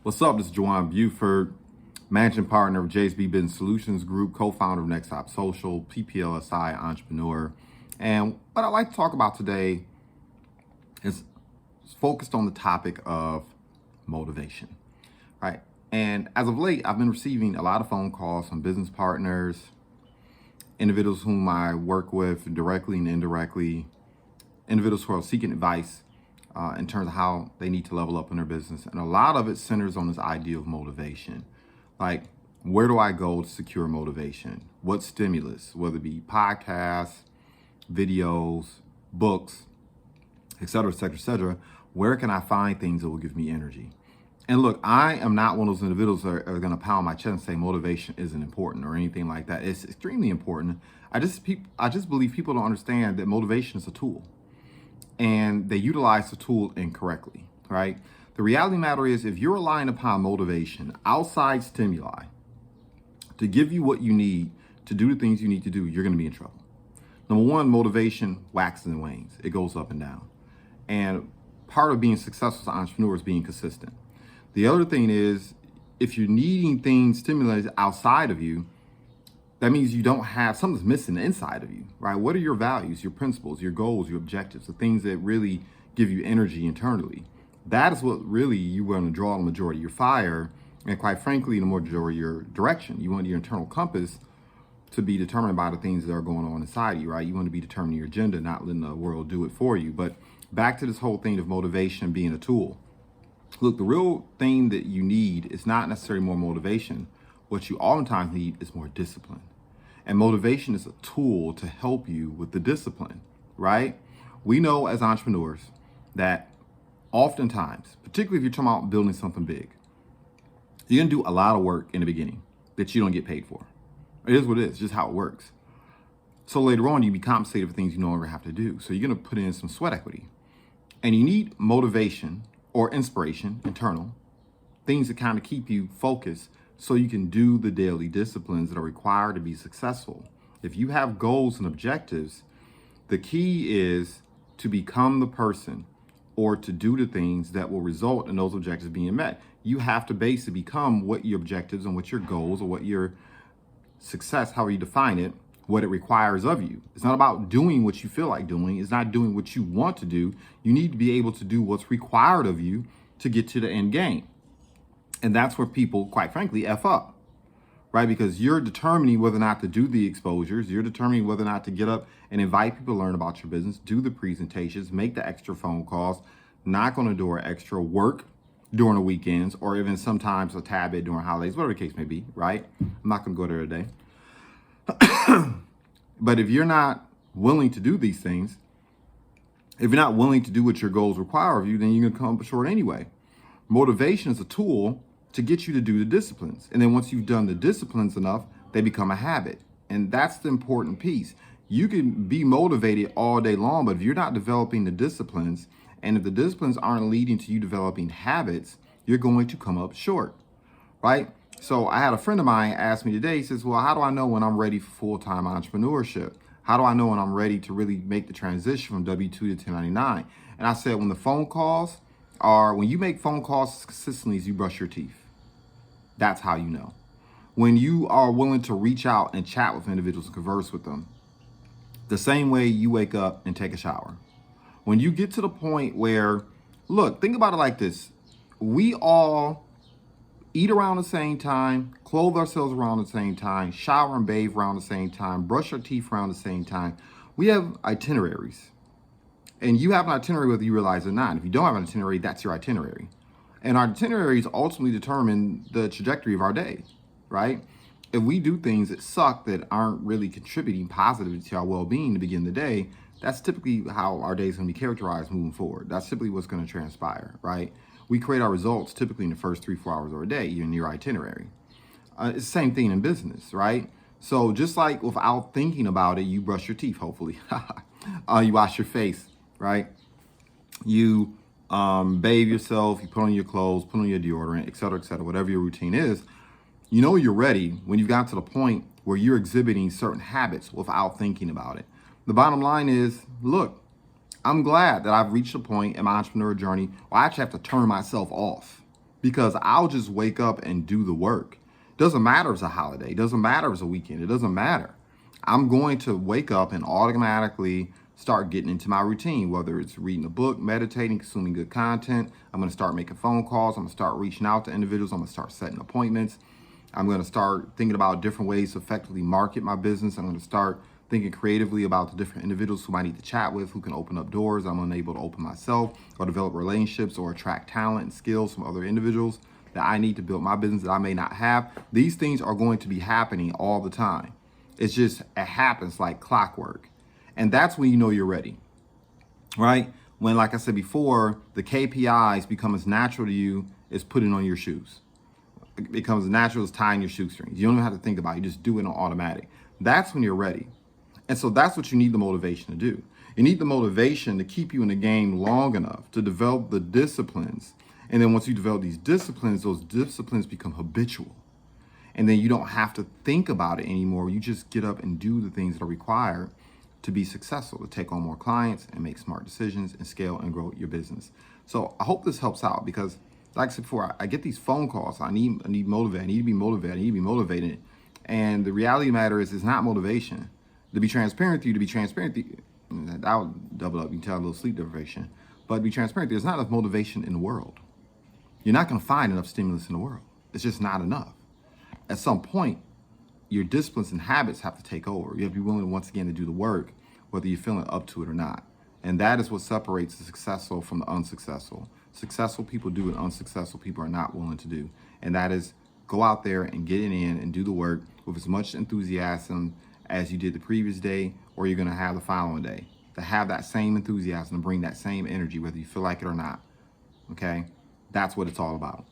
What's up? This is JuJuan Buford, managing partner of JSB Business Solutions Group, co-founder of Next Stop Social, PPLSI entrepreneur. And what I'd like to talk about today is focused on the topic of motivation, right? And as of late, I've been receiving a lot of phone calls from business partners, individuals whom I work with directly and indirectly, individuals who are seeking advice in terms of how they need to level up in their business. And a lot of it centers on this idea of motivation. Like, where do I go to secure motivation? What stimulus, whether it be podcasts, videos, books, et cetera, et cetera, et cetera. Where can I find things that will give me energy? And look, I am not one of those individuals that are going to pound my chest and say motivation isn't important or anything like that. It's extremely important. I just believe people don't understand that motivation is a tool, and they utilize the tool incorrectly, right? The reality of the matter is, if you're relying upon motivation, outside stimuli, to give you what you need to do the things you need to do, you're going to be in trouble. Number one, motivation waxes and wanes. It goes up and down. And part of being successful as an entrepreneur is being consistent. The other thing is, if you're needing things stimulated outside of you, that means you don't have, something's missing inside of you, right? What are your values, your principles, your goals, your objectives, the things that really give you energy internally? That is what really you want to draw the majority of your fire, and quite frankly, the majority of your direction. You want your internal compass to be determined by the things that are going on inside you, right? You want to be determining your agenda, not letting the world do it for you. But back to this whole thing of motivation being a tool. Look, the real thing that you need is not necessarily more motivation. What you oftentimes need is more discipline. And motivation is a tool to help you with the discipline, right? We know as entrepreneurs that oftentimes, particularly if you're talking about building something big, you're gonna do a lot of work in the beginning that you don't get paid for. It is what it is, just how it works. So later on, you be compensated for things you no longer have to do. So you're gonna put in some sweat equity. And you need motivation or inspiration, internal, things that kind of keep you focused so you can do the daily disciplines that are required to be successful. If you have goals and objectives, the key is to become the person or to do the things that will result in those objectives being met. You have to basically become what your objectives and what your goals or what your success, however you define it, what it requires of you. It's not about doing what you feel like doing. It's not doing what you want to do. You need to be able to do what's required of you to get to the end game. And that's where people, quite frankly, F up, right? Because you're determining whether or not to do the exposures. You're determining whether or not to get up and invite people to learn about your business, do the presentations, make the extra phone calls, knock on the door, extra work during the weekends, or even sometimes a tad bit during holidays, whatever the case may be, right? I'm not going to go there today. But if you're not willing to do these things, if you're not willing to do what your goals require of you, then you're going to come up short anyway. Motivation is a tool to get you to do the disciplines. And then once you've done the disciplines enough, they become a habit. And that's the important piece. You can be motivated all day long, but if you're not developing the disciplines, and if the disciplines aren't leading to you developing habits, you're going to come up short, right? So I had a friend of mine ask me today, he says, well, how do I know when I'm ready for full-time entrepreneurship? How do I know when I'm ready to really make the transition from W-2 to 1099? And I said, when the phone calls are, when you make phone calls as consistently as you brush your teeth, that's how you know. When you are willing to reach out and chat with individuals and converse with them, the same way you wake up and take a shower. When you get to the point where, look, think about it like this. We all eat around the same time, clothe ourselves around the same time, shower and bathe around the same time, brush our teeth around the same time. We have itineraries. And you have an itinerary whether you realize it or not. If you don't have an itinerary, that's your itinerary. And our itineraries ultimately determine the trajectory of our day, right? If we do things that suck, that aren't really contributing positively to our well-being to begin the day, that's typically how our day is going to be characterized moving forward. That's typically what's going to transpire, right? We create our results typically in the first 3-4 hours of our day in your itinerary. It's the same thing in business, right? So just like without thinking about it, you brush your teeth, hopefully. You wash your face, right? You bathe yourself, you put on your clothes, put on your deodorant, et cetera, whatever your routine is. You know you're ready when you've got to the point where you're exhibiting certain habits without thinking about it. The bottom line is, look, I'm glad that I've reached a point in my entrepreneur journey where I actually have to turn myself off, because I'll just wake up and do the work. Doesn't matter if it's a holiday, doesn't matter if it's a weekend, it doesn't matter. I'm going to wake up and automatically start getting into my routine, whether it's reading a book, meditating, consuming good content. I'm going to start making phone calls. I'm going to start reaching out to individuals. I'm going to start setting appointments. I'm going to start thinking about different ways to effectively market my business. I'm going to start thinking creatively about the different individuals who I need to chat with, who can open up doors I'm unable to open myself, or develop relationships or attract talent and skills from other individuals that I need to build my business that I may not have. These things are going to be happening all the time. It's just, it happens like clockwork. And that's when you know you're ready, right? When, like I said before, the KPIs become as natural to you as putting on your shoes. It becomes as natural as tying your shoestrings. You don't even have to think about it. You just do it on automatic. That's when you're ready. And so that's what you need the motivation to do. You need the motivation to keep you in the game long enough to develop the disciplines. And then once you develop these disciplines, those disciplines become habitual. And then you don't have to think about it anymore. You just get up and do the things that are required to be successful, to take on more clients and make smart decisions and scale and grow your business. So I hope this helps out, because like I said before, I get these phone calls. I need motivated. I need to be motivated. I need to be motivated. And the reality of the matter is, it's not motivation. To be transparent with you, that would double up. You can tell a little sleep deprivation. But to be transparent, there's not enough motivation in the world. You're not going to find enough stimulus in the world. It's just not enough. At some point, your disciplines and habits have to take over. You have to be willing once again to do the work, whether you're feeling up to it or not. And that is what separates the successful from the unsuccessful. Successful people do what unsuccessful people are not willing to do. And that is go out there and get it in and do the work with as much enthusiasm as you did the previous day, or you're going to have the following day. To have that same enthusiasm, to bring that same energy, whether you feel like it or not. Okay? That's what it's all about.